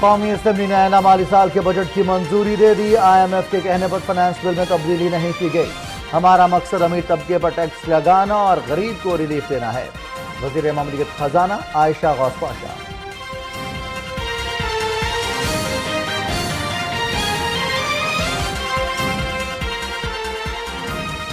قومی اسمبلی نے آئندہ مالی سال کے بجٹ کی منظوری دے دی. IMF کے کہنے پر فنانس بل میں تبدیلی نہیں کی گئی. ہمارا مقصد امیر طبقے پر ٹیکس لگانا اور غریب کو ریلیف دینا ہے. وزیر مملکت خزانہ عائشہ غوث پاشا.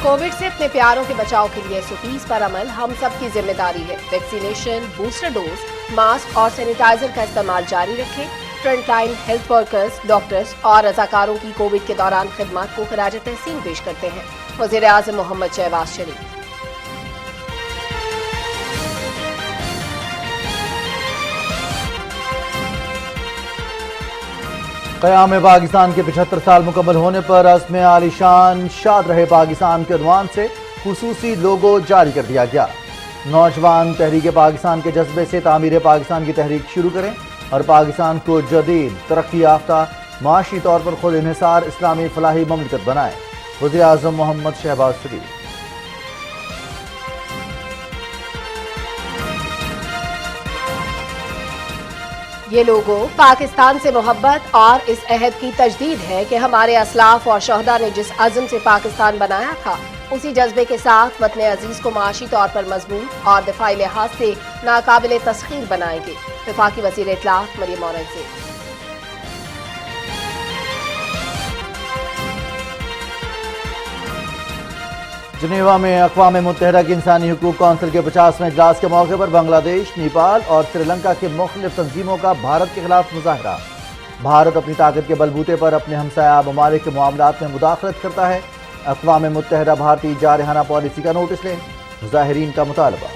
کووڈ سے اپنے پیاروں کے بچاؤ کے لیے 130 پر عمل ہم سب کی ذمہ داری ہے. ویکسینیشن، بوسٹر ڈوز، ماسک اور سینیٹائزر کا استعمال جاری رکھیں. Front line health workers, doctors اور رضاکاروں کی کووڈ کے دوران خدمات کو خراج تحسین پیش کرتے ہیں. وزیر اعظم محمد شہباز شریف. قیام پاکستان کے 75 سال مکمل ہونے پر عزم عالی شان شاد رہے پاکستان کے عنوان سے خصوصی لوگو جاری کر دیا گیا. نوجوان تحریک پاکستان کے جذبے سے تعمیر پاکستان کی تحریک شروع کریں اور پاکستان کو جدید، ترقی یافتہ، معاشی طور پر خود انحصار اسلامی فلاحی مملکت بنائیں. وزیر اعظم محمد شہباز شریف. یہ لوگو پاکستان سے محبت اور اس عہد کی تجدید ہے کہ ہمارے اسلاف اور شہداء نے جس عزم سے پاکستان بنایا تھا، اسی جذبے کے ساتھ وطن عزیز کو معاشی طور پر مضبوط اور دفاعی لحاظ سے ناقابل تسخیر بنائیں گے. وفاقی وزیر اطلاعات مریم اورنگزیب. جنیوا میں اقوام متحدہ کی انسانی حقوق کونسل کے 50ویں اجلاس کے موقع پر بنگلہ دیش، نیپال اور سری لنکا کے مختلف تنظیموں کا بھارت کے خلاف مظاہرہ. بھارت اپنی طاقت کے بلبوتے پر اپنے ہمسایہ ممالک کے معاملات میں مداخلت کرتا ہے. اقوام متحدہ بھارتی جارحانہ پالیسی کا نوٹس لیں، مظاہرین کا مطالبہ.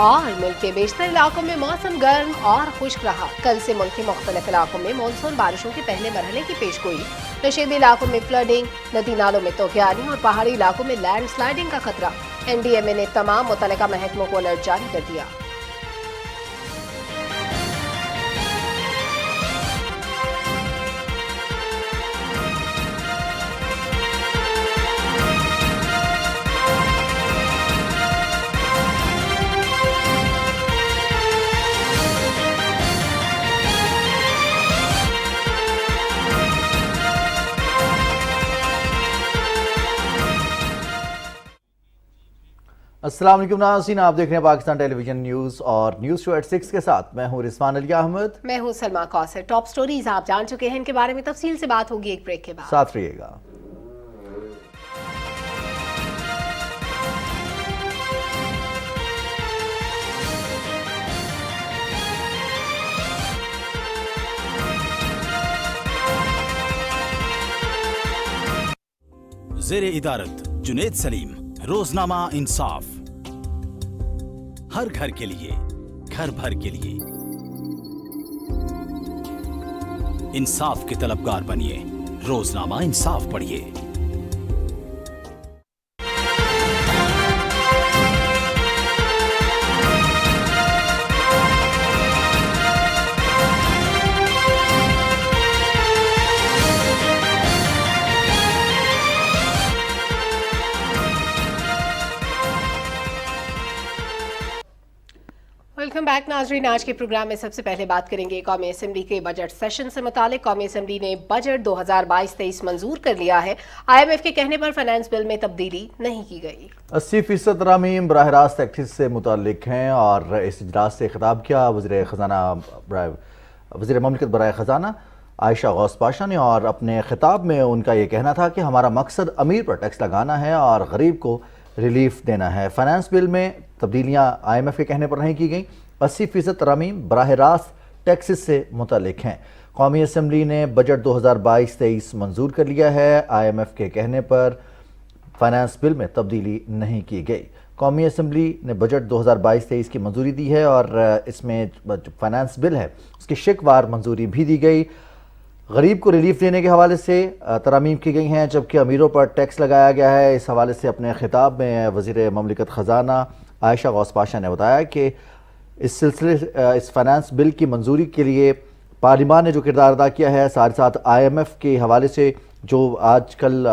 اور ملک کے بیشتر علاقوں میں موسم گرم اور خشک رہا. کل سے ملک کے مختلف علاقوں میں مانسون بارشوں کے پہلے مرحلے کی پیش گوئی. نشیبی علاقوں میں فلڈنگ، ندی نالوں میں طغیانی اور پہاڑی علاقوں میں لینڈ سلائیڈنگ کا خطرہ. NDMA نے تمام متعلقہ محکموں کو الرٹ جاری کر دیا. السلام علیکم ناظرین، آپ دیکھ رہے ہیں پاکستان ٹیلی ویژن نیوز اور نیوز شو ایٹ 6 کے ساتھ میں ہوں رضوان علی احمد. میں ہوں سلما کوثر. ٹاپ سٹوریز آپ جان چکے ہیں، ان کے بارے میں تفصیل سے بات ہوگی ایک بریک کے بعد. ساتھ رہیے گا. زیر ادارت جنید سلیم، روزنامہ انصاف. ہر گھر کے لیے، گھر بھر کے لیے انصاف کے طلبگار بنیے. روزنامہ انصاف پڑھیے. ویلکم بیک ناظرین. آج کے پروگرام میں سب سے پہلے بات کریں گے قومی اسمبلی کے بجٹ سیشن سے متعلق. قومی اسمبلی نے بجٹ 2022-23 منظور کر لیا ہے. IMF کے کہنے پر فنانس بل میں تبدیلی نہیں کی گئی. 80% ترامیم براہ راست ٹیکس سے متعلق ہیں اور اس اجلاس سے خطاب کیا وزیر مملکت برائے خزانہ عائشہ غوث پاشا نے، اور اپنے خطاب میں ان کا یہ کہنا تھا کہ ہمارا مقصد امیر پر ٹیکس لگانا ہے اور غریب کو ریلیف دینا ہے. فنانس بل میں تبدیلیاں IMF کے کہنے پر نہیں کی گئیں. 80% ترامیم براہ راست ٹیکسز سے متعلق ہیں. قومی اسمبلی نے بجٹ 2022-23 منظور کر لیا ہے. IMF کے کہنے پر فنانس بل میں تبدیلی نہیں کی گئی. قومی اسمبلی نے بجٹ 2022-23 کی منظوری دی ہے اور اس میں جو فنانس بل ہے اس کی شق وار منظوری بھی دی گئی. غریب کو ریلیف دینے کے حوالے سے ترامیم کی گئی ہیں، جبکہ امیروں پر ٹیکس لگایا گیا ہے. اس حوالے سے اپنے خطاب میں وزیر مملکت خزانہ عائشہ غوث پاشا نے بتایا کہ اس فنانس بل کی منظوری کے لیے پارلیمان نے جو کردار ادا کیا ہے، ساتھ ساتھ IMF کے حوالے سے جو آج کل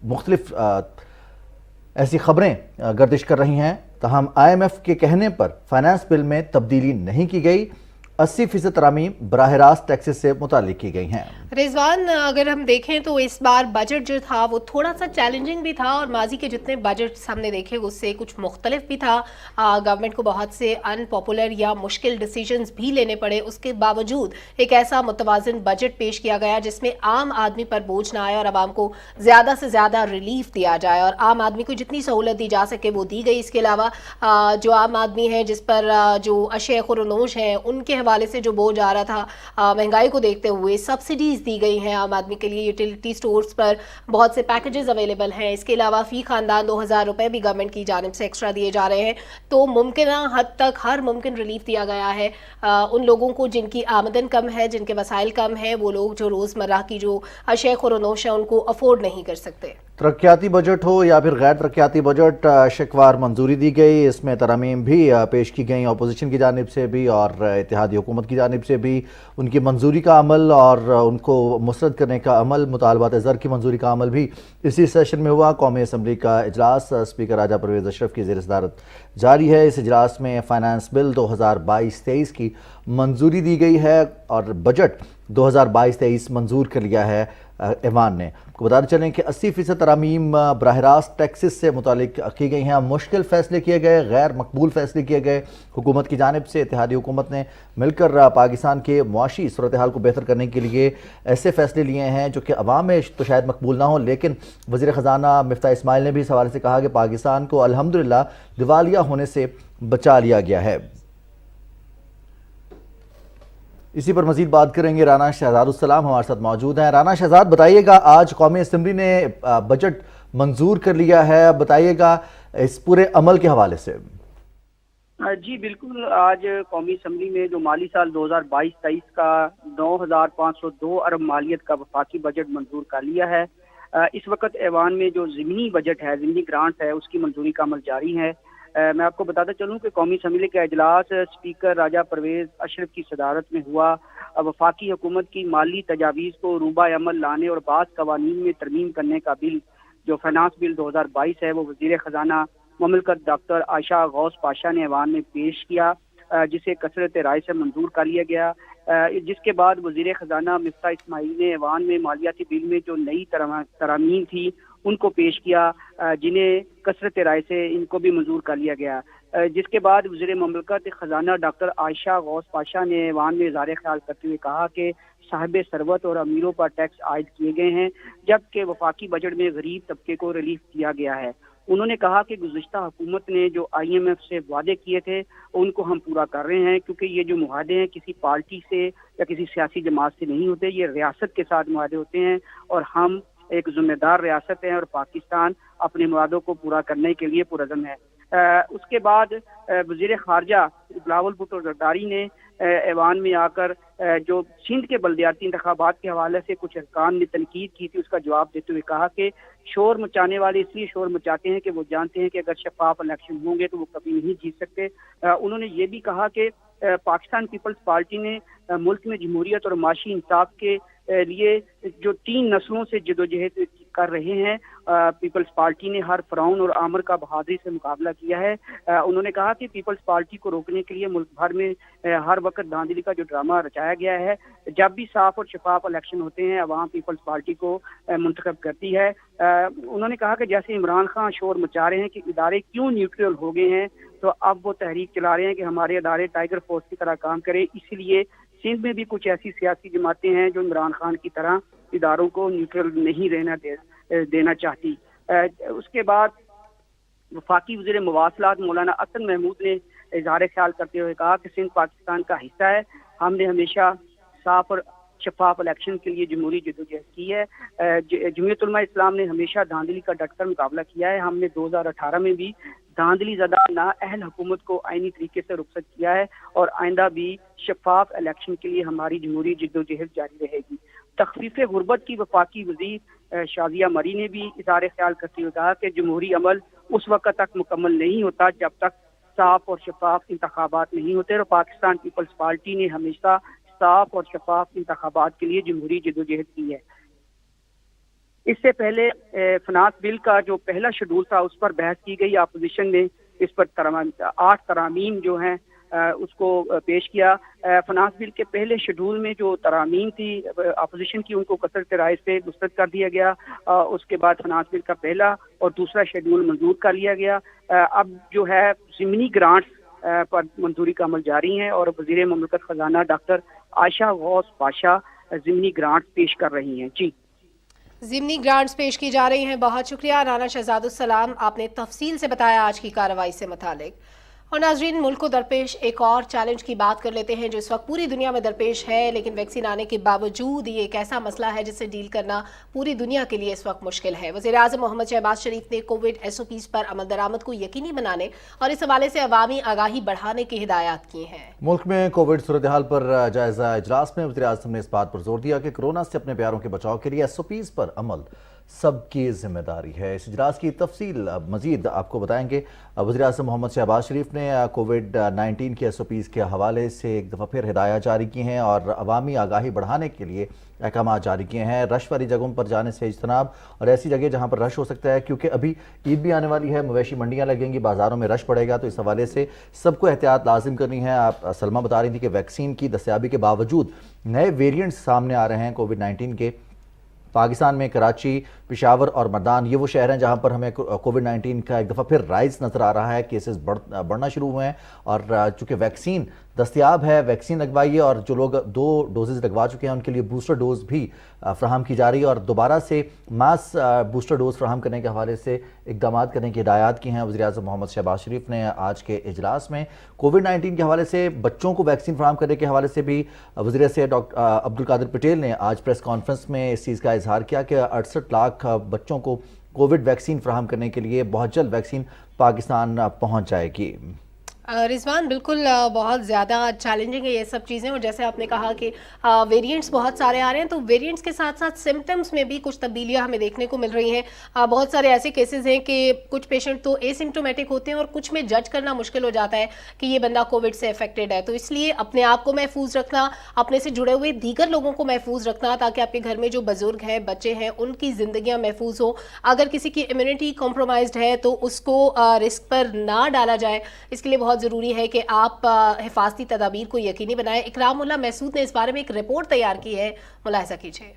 مختلف ایسی خبریں گردش کر رہی ہیں، تاہم IMF کے کہنے پر فائنانس بل میں تبدیلی نہیں کی گئی، 80% ترامیم براہ راست ٹیکسز سے متعلق کی گئی ہیں۔ رضوان، اگر ہم دیکھیں تو اس بار بجٹ جو تھا وہ تھوڑا سا چیلنجنگ بھی تھا، اور ماضی کے جتنے بجٹس ہم نے دیکھے اس سے کچھ مختلف بھی تھا۔ گورنمنٹ کو بہت سے ان پاپولر یا مشکل ڈیسیجنز بھی لینے پڑے، اس کے باوجود ایک ایسا متوازن بجٹ پیش کیا گیا جس میں عام آدمی پر بوجھ نہ آئے اور عوام کو زیادہ سے زیادہ ریلیف دیا جائے، اور عام آدمی کو جتنی سہولت دی جا سکے وہ دی گئی۔ اس کے علاوہ جو عام آدمی ہے جس پر جو اشیاء خورنوش ہیں ان کے حوالے سے جو بوجھ آ رہا تھا مہنگائی کو دیکھتے ہوئے، سبسڈیز دی گئی ہیں عام آدمی کے لیے، یوٹیلیٹی سٹورز پر بہت سے پیکیجز اویلیبل ہیں۔ اس کے علاوہ فی خاندان 2000 روپے بھی گورنمنٹ کی جانب سے ایکسٹرا دیے جا رہے ہیں۔ تو ممکنہ حد تک ہر ممکن ریلیف دیا گیا ہے ان لوگوں کو جن کی آمدن کم ہے، جن کے وسائل کم ہیں، وہ لوگ جو روزمرہ کی جو اشیاء خورنوش ہیں ان کو افورڈ نہیں کر سکتے۔ ترقیاتی بجٹ ہو یا پھر غیر ترقیاتی بجٹ، شکوار منظوری دی گئی، اس میں ترامیم بھی پیش کی گئیں اپوزیشن کی جانب سے بھی اور اتحادی حکومت کی جانب سے بھی۔ ان کی منظوری کا عمل اور ان کو مسترد کرنے کا عمل، مطالبات زر کی منظوری کا عمل بھی اسی سیشن میں ہوا۔ قومی اسمبلی کا اجلاس اسپیکر راجہ پرویز اشرف کی زیر صدارت جاری ہے۔ اس اجلاس میں فائنانس بل 2022-23 کی منظوری دی گئی ہے اور بجٹ 2022-23 منظور کر لیا ہے ایوان نے۔ کو بتاتے چلیں کہ 80% ترامیم براہ راست ٹیکسز سے متعلق کی گئی ہیں۔ مشکل فیصلے کیے گئے، غیر مقبول فیصلے کیے گئے حکومت کی جانب سے۔ اتحادی حکومت نے مل کر پاکستان کے معاشی صورتحال کو بہتر کرنے کے لیے ایسے فیصلے لیے ہیں جو کہ عوام میں تو شاید مقبول نہ ہوں، لیکن وزیر خزانہ مفتاح اسماعیل نے بھی اس حوالے سے کہا کہ پاکستان کو الحمدللہ دیوالیہ ہونے سے بچا لیا گیا ہے۔ اسی پر مزید بات کریں گے، رانا شہزاد السلام ہمارے ساتھ موجود ہیں۔ رانا شہزاد، بتائیے گا آج قومی اسمبلی نے بجٹ منظور کر لیا ہے، بتائیے گا اس پورے عمل کے حوالے سے۔ جی بالکل، آج قومی اسمبلی میں جو مالی سال 2022-23 کا 9502 ارب مالیت کا وفاقی بجٹ منظور کر لیا ہے۔ اس وقت ایوان میں جو ضمنی بجٹ ہے، ضمنی گرانٹ ہے، اس کی منظوری کا عمل جاری ہے۔ میں آپ کو بتاتا چلوں کہ قومی اسمبلی کا اجلاس اسپیکر راجہ پرویز اشرف کی صدارت میں ہوا۔ وفاقی حکومت کی مالی تجاویز کو روبہ عمل لانے اور بعض قوانین میں ترمیم کرنے کا بل جو فائنانس بل 2022 ہے وہ وزیر خزانہ مملکت ڈاکٹر عائشہ غوث پاشا نے ایوان میں پیش کیا، جسے کثرت رائے سے منظور کر لیا گیا، جس کے بعد وزیر خزانہ مفتاح اسماعیل نے ایوان میں مالیاتی بل میں جو نئی ترامیم تھی ان کو پیش کیا، جنہیں کثرت رائے سے ان کو بھی منظور کر لیا گیا، جس کے بعد وزیر مملکت خزانہ ڈاکٹر عائشہ غوث پاشا نے ایوان میں اظہار خیال کرتے ہوئے کہا کہ صاحب ثروت اور امیروں پر ٹیکس عائد کیے گئے ہیں، جبکہ وفاقی بجٹ میں غریب طبقے کو ریلیف دیا گیا ہے۔ انہوں نے کہا کہ گزشتہ حکومت نے جو IMF سے وعدے کیے تھے ان کو ہم پورا کر رہے ہیں، کیونکہ یہ جو معاہدے ہیں کسی پارٹی سے یا کسی سیاسی جماعت سے نہیں ہوتے، یہ ریاست کے ساتھ معاہدے ہوتے ہیں اور ہم ایک ذمہ دار ریاست ہیں اور پاکستان اپنے معاہدوں کو پورا کرنے کے لیے پرعزم ہے۔ اس کے بعد وزیر خارجہ بلاول بھٹو زرداری نے ایوان میں آ کر جو سندھ کے بلدیاتی انتخابات کے حوالے سے کچھ ارکان نے تنقید کی تھی، اس کا جواب دیتے ہوئے کہا کہ شور مچانے والے اس لیے شور مچاتے ہیں کہ وہ جانتے ہیں کہ اگر شفاف الیکشن ہوں گے تو وہ کبھی نہیں جیت سکتے۔ انہوں نے یہ بھی کہا کہ پاکستان پیپلز پارٹی نے ملک میں جمہوریت اور معاشی انصاف کے لیے جو 3 نسلوں سے جدوجہد کر رہے ہیں، پیپلز پارٹی نے ہر فرعون اور آمر کا بہادری سے مقابلہ کیا ہے۔ انہوں نے کہا کہ پیپلز پارٹی کو روکنے کے لیے ملک بھر میں ہر وقت دھاندلی کا جو ڈرامہ رچایا گیا ہے، جب بھی صاف اور شفاف الیکشن ہوتے ہیں عوام پیپلز پارٹی کو منتخب کرتی ہے۔ انہوں نے کہا کہ جیسے عمران خان شور مچا رہے ہیں کہ ادارے کیوں نیوٹرل ہو گئے ہیں، تو اب وہ تحریک چلا رہے ہیں کہ ہمارے ادارے ٹائیگر فورس کی طرح کام کرے، اسی لیے سندھ میں بھی کچھ ایسی سیاسی جماعتیں ہیں جو عمران خان کی طرح اداروں کو نیوٹرل نہیں رہنا دینا چاہتی۔ اس کے بعد وفاقی وزیر مواصلات مولانا حسن محمود نے اظہار خیال کرتے ہوئے کہا کہ سندھ پاکستان کا حصہ ہے، ہم نے ہمیشہ صاف اور شفاف الیکشن کے لیے جمہوری جدوجہد کی ہے۔ جمعیت علماء اسلام نے ہمیشہ دھاندلی کا ڈٹ کر مقابلہ کیا ہے، ہم نے 2018 میں بھی دھاندلی زدہ نااہل حکومت کو آئینی طریقے سے رخصت کیا ہے اور آئندہ بھی شفاف الیکشن کے لیے ہماری جمہوری جدوجہد جاری رہے گی۔ تخفیف غربت کی وفاقی وزیر شازیہ مری نے بھی اظہار خیال کرتے ہوئے کہا کہ جمہوری عمل اس وقت تک مکمل نہیں ہوتا جب تک صاف اور شفاف انتخابات نہیں ہوتے، اور پاکستان پیپلز پارٹی نے ہمیشہ صاف اور شفاف انتخابات کے لیے جمہوری جدوجہد کی ہے۔ اس سے پہلے فنانس بل کا جو پہلا شیڈول تھا اس پر بحث کی گئی. اپوزیشن نے اس پر 8 ترامیم جو ہیں اس کو پیش کیا. فنانس بل کے پہلے شیڈول میں جو ترامیم تھی اپوزیشن کی ان کو کثرت رائے سے مسترد کر دیا گیا. اس کے بعد فنانس بل کا پہلا اور دوسرا شیڈول منظور کر لیا گیا. اب جو ہے ضمنی گرانٹس پر منظوری کا عمل جاری ہے اور وزیر مملکت خزانہ ڈاکٹر عائشہ غوث پاشا ضمنی گرانٹس پیش کر رہی ہیں. جی ضمنی گرانٹس پیش کی جا رہی ہیں. بہت شکریہ رانا شہزاد السلام، آپ نے تفصیل سے بتایا آج کی کارروائی سے متعلق. اور ناظرین، ملک کو درپیش ایک اور چیلنج کی بات کر لیتے ہیں جو اس وقت پوری دنیا میں درپیش ہے، لیکن ویکسین آنے کے باوجود یہ ایک ایسا مسئلہ ہے جس سے ڈیل کرنا پوری دنیا کے لیے اس وقت مشکل ہے. وزیر اعظم محمد شہباز شریف نے کووڈ SOPs پر عمل درآمد کو یقینی بنانے اور اس حوالے سے عوامی آگاہی بڑھانے کی ہدایات کی ہیں. ملک میں کووڈ صورتحال پر جائزہ اجلاس میں وزیر اعظم نے اس بات پر زور دیا کہ کورونا سے اپنے پیاروں کے بچاؤ کے لیے SOPs پر عمل سب کی ذمہ داری ہے. اس اجلاس کی تفصیل مزید آپ کو بتائیں گے. وزیر اعظم محمد شہباز شریف نے کووڈ-19 کے SOPs کے حوالے سے ایک دفعہ پھر ہدایات جاری کی ہیں اور عوامی آگاہی بڑھانے کے لیے احکامات جاری کیے ہیں. رش والی جگہوں پر جانے سے اجتناب اور ایسی جگہ جہاں پر رش ہو سکتا ہے، کیونکہ ابھی عید بھی آنے والی ہے، مویشی منڈیاں لگیں گی، بازاروں میں رش پڑے گا، تو اس حوالے سے سب کو احتیاط لازم کرنی ہے. آپ سلمہ بتا رہی تھی کہ ویکسین کی دستیابی کے باوجود نئے ویریئنٹس سامنے آ رہے ہیں کووڈ-19 کے. پاکستان میں کراچی، پشاور اور مردان یہ وہ شہر ہیں جہاں پر ہمیں کووڈ-19 کا ایک دفعہ پھر رائز نظر آ رہا ہے. کیسز بڑھنا شروع ہوئے ہیں اور چونکہ ویکسین دستیاب ہے، ویکسین لگوائیے، اور جو لوگ 2 ڈوزز لگوا چکے ہیں ان کے لیے بوسٹر ڈوز بھی فراہم کی جا رہی ہے اور دوبارہ سے ماس بوسٹر ڈوز فراہم کرنے کے حوالے سے اقدامات کرنے کی ہدایات کی ہیں وزیر اعظم محمد شہباز شریف نے آج کے اجلاس میں. کووڈ-19 کے حوالے سے بچوں کو ویکسین فراہم کرنے کے حوالے سے بھی وزیر صحت ڈاکٹر عبدالقادر پٹیل نے آج پریس کانفرنس میں اس چیز کا اظہار کیا کہ 68 لاکھ بچوں کو کووڈ ویکسین فراہم کرنے کے لیے بہت جلد ویکسین پاکستان پہنچ جائے گی. رضوان، بالکل بہت زیادہ چیلنجنگ ہے یہ سب چیزیں، اور جیسے آپ نے کہا کہ ویریئنٹس بہت سارے آ رہے ہیں، تو ویریئنٹس کے ساتھ ساتھ سمٹمز میں بھی کچھ تبدیلیاں ہمیں دیکھنے کو مل رہی ہیں. بہت سارے ایسے کیسز ہیں کہ کچھ پیشنٹ تو اسمپٹومیٹک ہوتے ہیں اور کچھ میں جج کرنا مشکل ہو جاتا ہے کہ یہ بندہ کووڈ سے افیکٹڈ ہے. تو اس لیے اپنے آپ کو محفوظ رکھنا، اپنے سے جڑے ہوئے دیگر لوگوں کو محفوظ رکھنا تاکہ آپ کے گھر میں جو بزرگ ہیں، بچے ہیں، ان کی زندگیاں محفوظ ہوں. اگر کسی کی امیونٹی کمپرومائزڈ ہے تو اس کو رسک پر نہ ڈالا جائے. اس کے لیے بہت ضروری ہے کہ آپ حفاظتی تدابیر کو یقینی بنائیں. اکرام اللہ محسود نے اس بارے میں ایک رپورٹ تیار کی ہے، ملاحظہ کیجیے.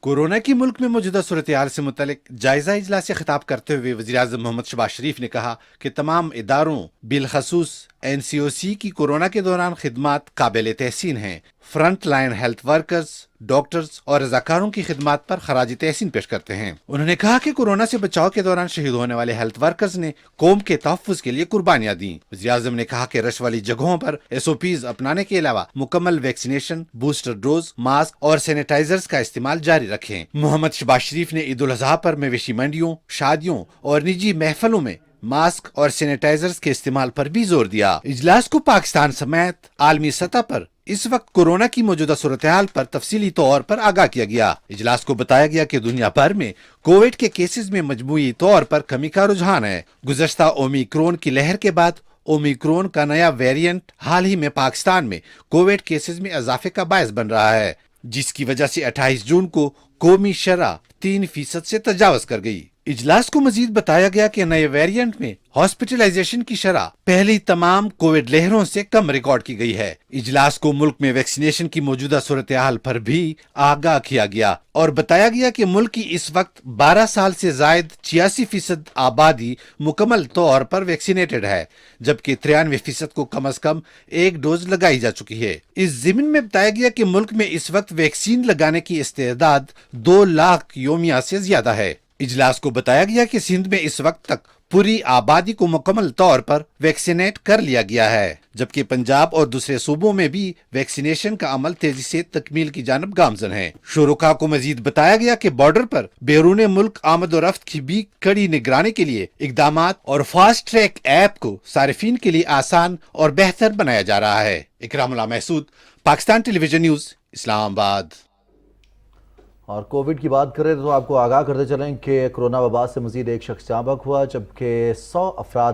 کورونا کی ملک میں موجودہ صورتحال سے متعلق جائزہ اجلاس سے خطاب کرتے ہوئے وزیر اعظم محمد شہباز شریف نے کہا کہ تمام اداروں بالخصوص NCOC کی کورونا کے دوران خدمات قابل تحسین ہیں. Front line health workers, doctors اور رضاکاروں کی خدمات پر خراج تحسین پیش کرتے ہیں. انہوں نے کہا کہ کورونا سے بچاؤ کے دوران شہید ہونے والے ہیلتھ ورکرز نے قوم کے تحفظ کے لیے قربانیاں دیں. وزیر اعظم نے کہا کہ رش والی جگہوں پر SOPs اپنانے کے علاوہ مکمل ویکسینیشن، بوسٹر ڈوز، ماسک اور سینیٹائزرز کا استعمال جاری رکھیں. محمد شہباز شریف نے عید الاضحیٰ پر مویشی منڈیوں، شادیوں اور نجی محفلوں میں ماسک اور سینیٹائزرز کے استعمال پر بھی زور دیا. اجلاس کو پاکستان سمیت عالمی سطح پر اس وقت کورونا کی موجودہ صورتحال پر تفصیلی طور پر آگاہ کیا گیا. اجلاس کو بتایا گیا کہ دنیا بھر میں کووڈ کے کیسز میں مجموعی طور پر کمی کا رجحان ہے. گزشتہ اومیکرون کی لہر کے بعد اومیکرون کا نیا ویریئنٹ حال ہی میں پاکستان میں کووڈ کیسز میں اضافے کا باعث بن رہا ہے، جس کی وجہ سے 28 جون کو قومی شرح 3% سے تجاوز کر گئی. اجلاس کو مزید بتایا گیا کہ نئے ویریئنٹ میں ہاسپٹلائزیشن کی شرح پہلی تمام کووڈ لہروں سے کم ریکارڈ کی گئی ہے. اجلاس کو ملک میں ویکسینیشن کی موجودہ صورتحال پر بھی آگاہ کیا گیا اور بتایا گیا کہ ملک کی اس وقت 12 سال سے زائد 86% آبادی مکمل طور پر ویکسینیٹڈ ہے، جبکہ 93% کو کم از کم ایک ڈوز لگائی جا چکی ہے. اس ضمن میں بتایا گیا کہ ملک میں اس وقت ویکسین لگانے کی استعداد 2 لاکھ یومیہ سے زیادہ ہے. اجلاس کو بتایا گیا کہ سندھ میں اس وقت تک پوری آبادی کو مکمل طور پر ویکسینیٹ کر لیا گیا ہے، جبکہ پنجاب اور دوسرے صوبوں میں بھی ویکسینیشن کا عمل تیزی سے تکمیل کی جانب گامزن ہے. شرکاء کو مزید بتایا گیا کہ بارڈر پر بیرون ملک آمد و رفت کی بھی کڑی نگرانی کے لیے اقدامات اور فاسٹ ٹریک ایپ کو صارفین کے لیے آسان اور بہتر بنایا جا رہا ہے. اکرام اللہ محسود، پاکستان ٹیلی ویژن نیوز، اسلام آباد. اور کووڈ کی بات کریں تو آپ کو آگاہ کرتے چلیں کہ کرونا وبا سے مزید ایک شخص جاں بحق ہوا، جبکہ 100 افراد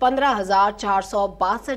15,462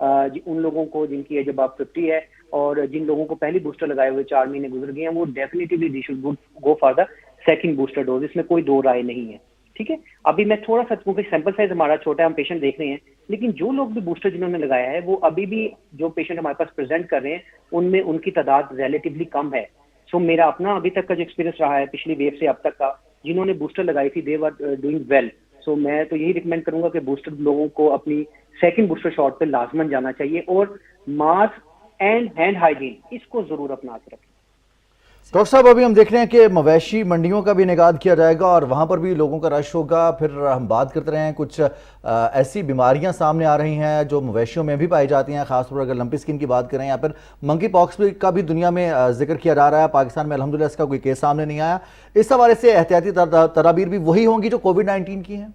ان لوگوں کو جن کی ایج ابو 50 ہے اور جن لوگوں کو پہلی بوسٹر لگائے ہوئے 4 مہینے گزر گئے ہیں, وہ definitely they should go for the second booster dose. اس میں کوئی دو رائے نہیں ہے. ٹھیک ہے, ابھی میں تھوڑا سا, کیونکہ سیمپل سائز ہمارا چھوٹا ہے, ہم پیشنٹ دیکھ رہے ہیں, لیکن جو لوگ بھی بوسٹر جنہوں نے لگایا ہے وہ ابھی بھی جو پیشنٹ ہمارے پاس پریزنٹ کر رہے ہیں ان میں ان کی تعداد ریلیٹیولی کم ہے. سو میرا اپنا ابھی تک کا جو ایکسپیرینس رہا ہے پچھلی ویو سے اب تک کا, جنہوں نے بوسٹر لگائی تھی دے ور ڈوئنگ ویل. سو میں تو یہی ریکمینڈ کروں گا کہ بوسٹر لوگوں کو اپنی سیکنڈ بوسٹر شاٹ پہ لازمن جانا چاہیے, اور ماسک اینڈ ہینڈ ہائیجین اس کو ضرور اپنا کے رکھیں. ڈاکٹر صاحب, ابھی ہم دیکھ رہے ہیں کہ مویشی منڈیوں کا بھی انعقاد کیا جائے گا اور وہاں پر بھی لوگوں کا رش ہوگا. پھر ہم بات کرتے رہے ہیں کچھ ایسی بیماریاں سامنے آ رہی ہیں جو مویشیوں میں بھی پائی جاتی ہیں, خاص طور پر اگر لمپی اسکن کی بات کریں, یا پھر منکی پاکس کا بھی دنیا میں ذکر کیا جا رہا ہے. پاکستان میں الحمدللہ اس کا کوئی کیس سامنے نہیں آیا. اس حوالے سے احتیاطی تدابیر بھی وہی ہوں گی جو کووڈ-19 کی ہیں؟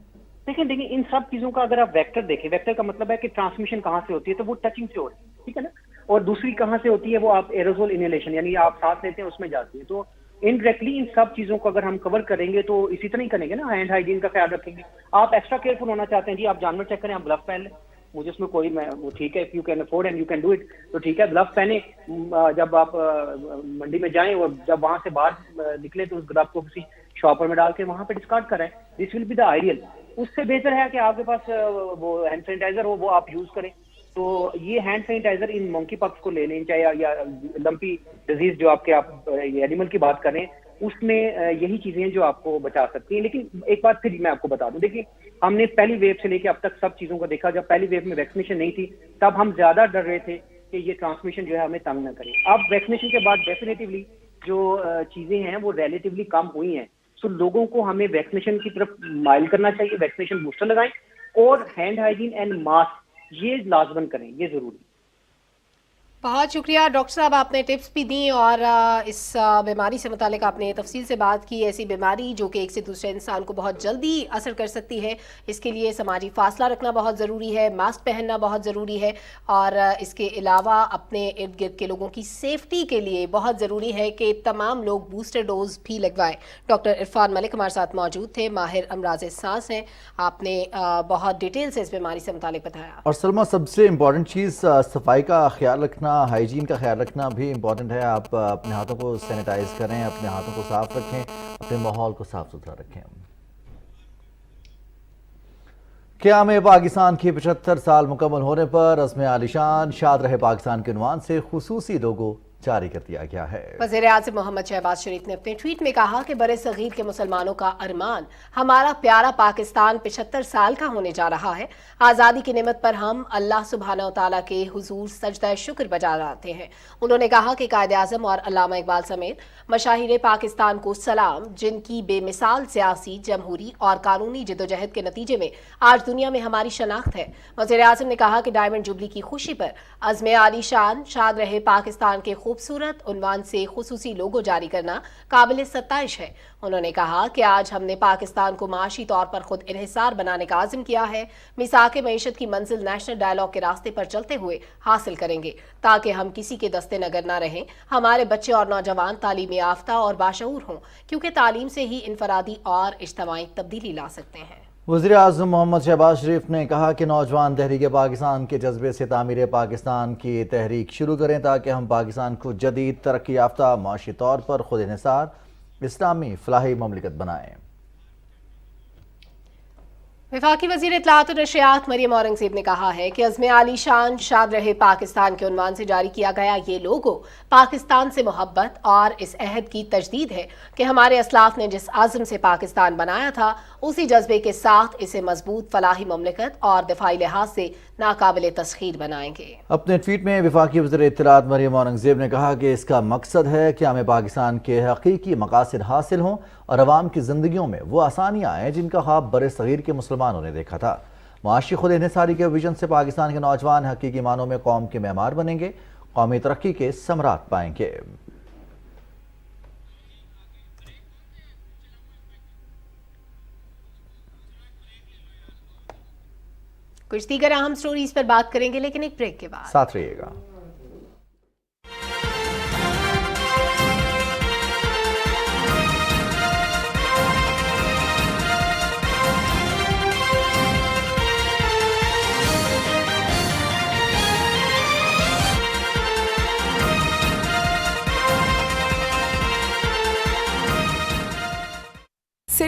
دیکھیں ان سب چیزوں کا اگر آپ ویکٹر دیکھیں, ویکٹر کا مطلب ہے کہ ٹرانسمیشن کہاں سے ہوتی ہے, تو وہ ٹچنگ سے ہو رہی ہے, ٹھیک ہے نا, اور دوسری کہاں سے ہوتی ہے, وہ آپ ایروزول انہیلیشن یعنی آپ سانس لیتے ہیں اس میں جاتی ہے. تو انڈائریکٹلی ان سب چیزوں کو اگر ہم کور کریں گے تو اسی طرح ہی کریں گے نا. ہینڈ ہائیجین کا خیال رکھیں گے. آپ ایکسٹرا کیئرفل ہونا چاہتے ہیں جی, آپ جانور چیک کریں, آپ گلف پہن لیں, مجھے اس میں کوئی وہ ٹھیک ہے, if you can afford and you can do it تو ٹھیک ہے, گلف پہنے. جب آپ منڈی میں جائیں اور جب وہاں سے باہر نکلے تو اس گلف کو کسی شاپر میں ڈال کے وہاں پہ ڈسکارڈ کریں. دس ول بی دا آئیڈیل. اس سے بہتر ہے کہ آپ کے پاس وہ ہینڈ سینیٹائزر ہو, وہ آپ یوز کریں. تو یہ ہینڈ سینیٹائزر ان مونکی پاکس کو لے لیں, چاہے یا لمپی ڈیزیز جو آپ اینیمل کی بات کر رہے ہیں, اس میں یہی چیزیں ہیں جو آپ کو بچا سکتی ہیں. لیکن ایک بات پھر میں آپ کو بتا دوں, دیکھیے ہم نے پہلی ویو سے لے کے اب تک سب چیزوں کو دیکھا. جب پہلی ویو میں ویکسینیشن نہیں تھی تب ہم زیادہ ڈر رہے تھے کہ یہ ٹرانسمیشن جو ہے ہمیں تنگ نہ کرے. اب ویکسینیشن کے بعد ڈیفینیٹلی جو چیزیں ہیں وہ ریلیٹیولی کم ہوئی ہیں. سو لوگوں کو ہمیں ویکسینیشن کی طرف مائل کرنا چاہیے, ویکسینیشن بوسٹر لگائیں اور ہینڈ ہائیجین اینڈ ماسک یہ لازمن کریں, یہ ضروری. بہت شکریہ ڈاکٹر صاحب, آپ نے ٹپس بھی دیں اور اس بیماری سے متعلق آپ نے تفصیل سے بات کی. ایسی بیماری جو کہ ایک سے دوسرے انسان کو بہت جلدی اثر کر سکتی ہے, اس کے لیے سماجی فاصلہ رکھنا بہت ضروری ہے, ماسک پہننا بہت ضروری ہے, اور اس کے علاوہ اپنے ارد گرد کے لوگوں کی سیفٹی کے لیے بہت ضروری ہے کہ تمام لوگ بوسٹر ڈوز بھی لگوائیں. ڈاکٹر عرفان ملک ہمارے ساتھ موجود تھے, ماہر امراض سانس ہیں. آپ نے بہت ڈیٹیل سے اس بیماری سے متعلق بتایا. اور سلمہ, سب سے امپورٹنٹ چیز صفائی کا خیال رکھنا, ہائیجین کا خیال رکھنا بھی امپورٹنٹ ہے. آپ اپنے ہاتھوں کو سینیٹائز کریں, اپنے ہاتھوں کو صاف رکھیں, اپنے ماحول کو صاف ستھرا رکھیں. قیام پاکستان کے 75 سال مکمل ہونے پر عزم عالیشان شاد رہے پاکستان کے عنوان سے خصوصی لوگو جاری کر دیا گیا ہے. وزیر اعظم محمد شہباز شریف نے اپنے ٹویٹ میں کہا کہ برِ صغیر کے مسلمانوں کا ارمان ہمارا پیارا پاکستان 75 سال کا ہونے جا رہا ہے. آزادی کی نعمت پر ہم اللہ سبحانہ و تعالیٰ کے حضور سجدہ شکر بجا لاتے ہیں. انہوں نے کہا کہ قائد اعظم اور علامہ اقبال سمیت مشاہیر پاکستان کو سلام, جن کی بے مثال سیاسی, جمہوری اور قانونی جدوجہد کے نتیجے میں آج دنیا میں ہماری شناخت ہے. وزیر اعظم نے کہا کہ ڈائمنڈ جوبلی کی خوشی پر عزم عالیشان شاد رہے پاکستان کے خوبصورت عنوان سے خصوصی لوگو جاری کرنا قابل ستائش ہے. انہوں نے کہا کہ آج ہم نے پاکستان کو معاشی طور پر خود انحصار بنانے کا عزم کیا ہے. میثاق معیشت کی منزل نیشنل ڈائیلاگ کے راستے پر چلتے ہوئے حاصل کریں گے تاکہ ہم کسی کے دستے نگر نہ رہیں. ہمارے بچے اور نوجوان تعلیم یافتہ اور باشعور ہوں, کیونکہ تعلیم سے ہی انفرادی اور اجتماعی تبدیلی لا سکتے ہیں. وزیر اعظم محمد شہباز شریف نے کہا کہ نوجوان تحریک پاکستان کے جذبے سے تعمیر پاکستان کی تحریک شروع کریں تاکہ ہم پاکستان کو جدید, ترقی یافتہ, معاشی طور پر خود انحصار, اسلامی فلاحی مملکت بنائیں. وفاقی وزیر اطلاعات و نشریات مریم اورنگزیب نے کہا ہے کہ عزم عالیشان شاد رہے پاکستان کے عنوان سے جاری کیا گیا یہ لوگو پاکستان سے محبت اور اس عہد کی تجدید ہے کہ ہمارے اسلاف نے جس عزم سے پاکستان بنایا تھا اسی جذبے کے ساتھ اسے مضبوط فلاحی مملکت اور دفاعی لحاظ سے ناقابل تسخیر بنائیں گے. اپنے ٹویٹ میں وفاقی وزیر اطلاعات مریم اورنگزیب نے کہا کہ اس کا مقصد ہے کہ ہمیں پاکستان کے حقیقی مقاصد حاصل ہوں اور عوام کی زندگیوں میں وہ آسانیاں آئیں جن کا خواب برِ صغیر کے مسلمانوں نے دیکھا تھا. معاشی خود انحصاری کے ویژن سے پاکستان کے نوجوان حقیقی معنوں میں قوم کے معمار بنیں گے, قومی ترقی کے ثمرات پائیں گے. کچھ دیگر اہم سٹوریز پر بات کریں گے لیکن ایک بریک کے بعد. ساتھ رہیے گا.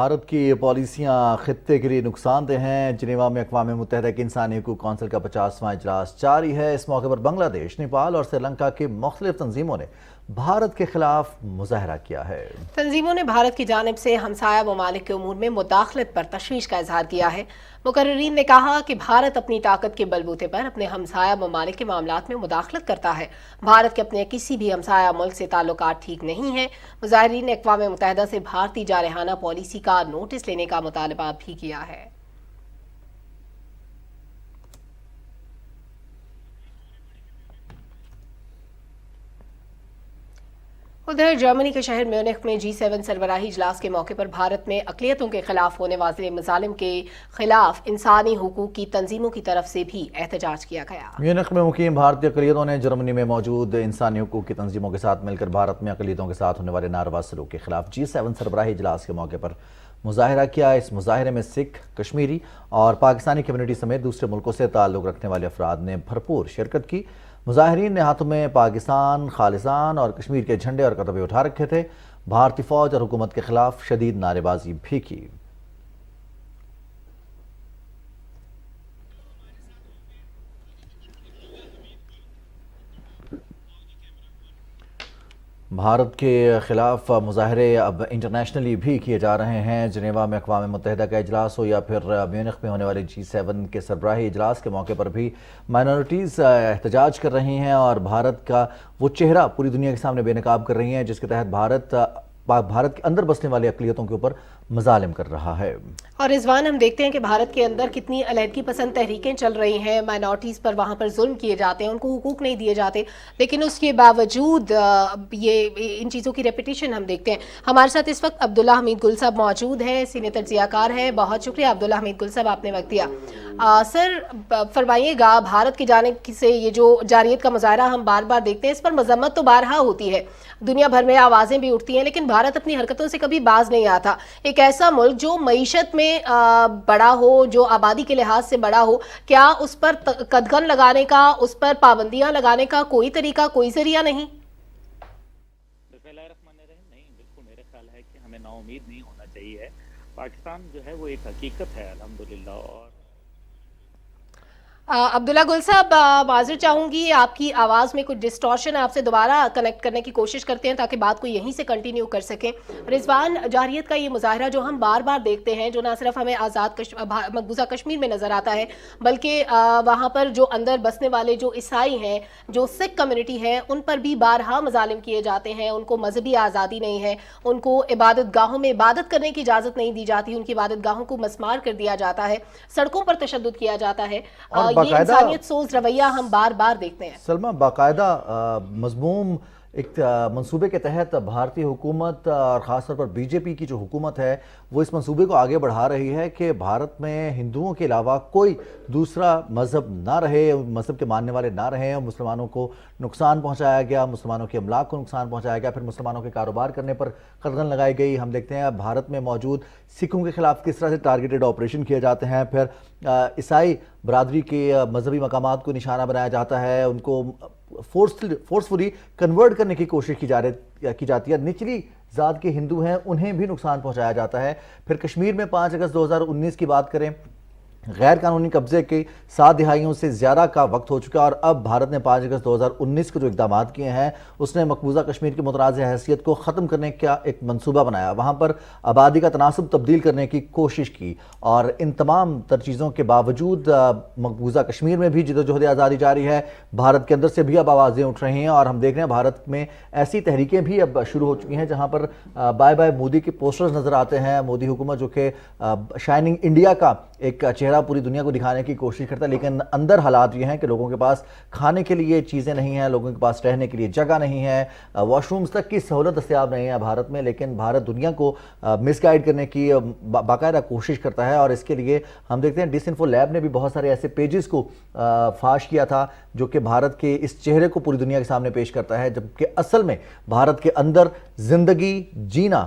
بھارت کی پالیسیاں خطے کے لیے نقصان دہ ہیں۔ جنیوا میں اقوام متحدہ کی انسانی حقوق کونسل کا 50واں اجلاس جاری ہے۔ اس موقع پر بنگلہ دیش، نیپال اور سری لنکا کی مختلف تنظیموں نے بھارت کے خلاف مظاہرہ کیا ہے۔ تنظیموں نے بھارت کی جانب سے ہمسایہ ممالک کے امور میں مداخلت پر تشویش کا اظہار کیا ہے۔ مقررین نے کہا کہ بھارت اپنی طاقت کے بل بوتے پر اپنے ہمسایہ ممالک کے معاملات میں مداخلت کرتا ہے۔ بھارت کے اپنے کسی بھی ہمسایہ ملک سے تعلقات ٹھیک نہیں ہیں۔ مظاہرین نے اقوام متحدہ سے بھارتی جارحانہ پالیسی کا نوٹس لینے کا مطالبہ بھی کیا ہے۔ ادھر جرمنی کے شہر میونخ میں G7 سربراہی اجلاس کے موقع پر بھارت میں اقلیتوں کے خلاف ہونے والے مظالم کے خلاف انسانی حقوق کی تنظیموں کی طرف سے بھی احتجاج کیا گیا۔ میونخ میں مقیم بھارتی اقلیتوں نے جرمنی میں موجود انسانی حقوق کی تنظیموں کے ساتھ مل کر بھارت میں اقلیتوں کے ساتھ ہونے والے ناروا سلوک کے خلاف G7 سربراہی اجلاس کے موقع پر مظاہرہ کیا۔ اس مظاہرے میں سکھ، کشمیری اور پاکستانی کمیونٹی سمیت دوسرے ملکوں سے تعلق رکھنے والے افراد نے بھرپور شرکت کی۔ مظاہرین نے ہاتھوں میں پاکستان، خالصان اور کشمیر کے جھنڈے اور کتبے اٹھا رکھے تھے۔ بھارتی فوج اور حکومت کے خلاف شدید نعرے بازی بھی کی۔ بھارت کے خلاف مظاہرے اب انٹرنیشنلی بھی کیے جا رہے ہیں۔ جنیوا میں اقوام متحدہ کا اجلاس ہو یا پھر میونخ میں ہونے والے G7 کے سربراہی اجلاس کے موقع پر بھی مائنورٹیز احتجاج کر رہی ہیں اور بھارت کا وہ چہرہ پوری دنیا کے سامنے بے نقاب کر رہی ہیں جس کے تحت بھارت کے اندر بسنے والی اقلیتوں کے اوپر مظالم کر رہا ہے۔ اور رضوان، ہم دیکھتے ہیں کہ بھارت کے اندر کتنی علیحدگی پسند تحریکیں چل رہی ہیں، مائنورٹیز پر وہاں پر ظلم کیے جاتے ہیں، ان کو حقوق نہیں دیے جاتے، لیکن اس کے باوجود یہ ان چیزوں کی ریپیٹیشن ہم دیکھتے ہیں۔ ہمارے ساتھ اس وقت عبداللہ حمید گل صاحب موجود ہیں، سینئر تجزیہ کار ہیں۔ بہت شکریہ عبداللہ حمید گل صاحب، آپ نے وقت دیا۔ سر فرمائیے گا، بھارت کی جانب سے یہ جو جارحیت کا مظاہرہ ہم بار بار دیکھتے ہیں، اس پر مذمت تو بارہا ہوتی ہے، دنیا بھر میں آوازیں بھی اٹھتی ہیں، لیکن بھارت اپنی حرکتوں سے کبھی باز نہیں آتا۔ ایک ایسا ملک جو معیشت میں بڑا ہو، جو آبادی کے لحاظ سے بڑا ہو، کیا اس پر قدغن لگانے کا، اس پر پابندیاں لگانے کا کوئی طریقہ، کوئی ذریعہ نہیں؟ نہیں، بالکل میرے خیال ہے کہ ہمیں نا امید نہیں ہونا چاہیے۔ پاکستان جو ہے وہ ایک حقیقت ہے الحمدللہ۔ اور عبداللہ گل صاحب، معذرت چاہوں گی، آپ کی آواز میں کچھ ڈسٹورشن ہے، آپ سے دوبارہ کنیکٹ کرنے کی کوشش کرتے ہیں تاکہ بات کو یہیں سے کنٹینیو کر سکیں۔ رضوان، جارحیت کا یہ مظاہرہ جو ہم بار بار دیکھتے ہیں، جو نہ صرف ہمیں آزاد مقبوضہ کشمیر میں نظر آتا ہے، بلکہ وہاں پر جو اندر بسنے والے جو عیسائی ہیں، جو سکھ کمیونٹی ہے، ان پر بھی بارہا مظالم کیے جاتے ہیں۔ ان کو مذہبی آزادی نہیں ہے، ان کو عبادت گاہوں میں عبادت کرنے کی اجازت نہیں دی جاتی، ان کی عبادت گاہوں کو مسمار کر دیا جاتا ہے، سڑکوں پر تشدد کیا جاتا ہے۔ یہ انسانیت سوز رویہ ہم بار بار دیکھتے ہیں۔ سلمہ، باقاعدہ مضموم ایک منصوبے کے تحت بھارتی حکومت اور خاص طور پر بی جے پی کی جو حکومت ہے وہ اس منصوبے کو آگے بڑھا رہی ہے کہ بھارت میں ہندوؤں کے علاوہ کوئی دوسرا مذہب نہ رہے، مذہب کے ماننے والے نہ رہیں، مسلمانوں کو نقصان پہنچایا گیا، مسلمانوں کے املاک کو نقصان پہنچایا گیا، پھر مسلمانوں کے کاروبار کرنے پر قدغن لگائی گئی۔ ہم دیکھتے ہیں بھارت میں موجود سکھوں کے خلاف کس طرح سے ٹارگیٹڈ آپریشن کیے جاتے ہیں، پھر عیسائی برادری کے مذہبی مقامات کو نشانہ بنایا جاتا ہے، ان کو فورسفلی کنورٹ کرنے کی کوشش کی جاتی ہے، نچلی ذات کے ہندو ہیں انہیں بھی نقصان پہنچایا جاتا ہے۔ پھر کشمیر میں 5 اگست 2019 کی بات کریں، غیر قانونی قبضے کے 7 دہائیوں سے زیادہ کا وقت ہو چکا ہے اور اب بھارت نے 5 اگست 2019 کو جو اقدامات کیے ہیں اس نے مقبوضہ کشمیر کی متنازع حیثیت کو ختم کرنے کا ایک منصوبہ بنایا، وہاں پر آبادی کا تناسب تبدیل کرنے کی کوشش کی، اور ان تمام تر چیزوں کے باوجود مقبوضہ کشمیر میں بھی جدوجہد آزادی جاری ہے۔ بھارت کے اندر سے بھی اب آوازیں اٹھ رہی ہیں اور ہم دیکھ رہے ہیں بھارت میں ایسی تحریکیں بھی اب شروع ہو چکی ہیں جہاں پر بائے بائے مودی کے پوسٹرز نظر آتے ہیں۔ مودی حکومت جو کہ شائننگ انڈیا کا ایک چہرہ پوری دنیا کو دکھانے کی کوشش کرتا ہے، لیکن اندر حالات یہ ہیں کہ لوگوں کے پاس کھانے کے لیے چیزیں نہیں ہیں، لوگوں کے پاس رہنے کے لیے جگہ نہیں ہے، واش رومز تک کی سہولت دستیاب نہیں ہے بھارت میں، لیکن بھارت دنیا کو مس گائیڈ کرنے کی باقاعدہ کوشش کرتا ہے۔ اور اس کے لیے ہم دیکھتے ہیں ڈس انفو لیب نے بھی بہت سارے ایسے پیجز کو فاش کیا تھا جو کہ بھارت کے اس چہرے کو پوری دنیا کے سامنے پیش کرتا ہے، جبکہ اصل میں بھارت کے اندر زندگی جینا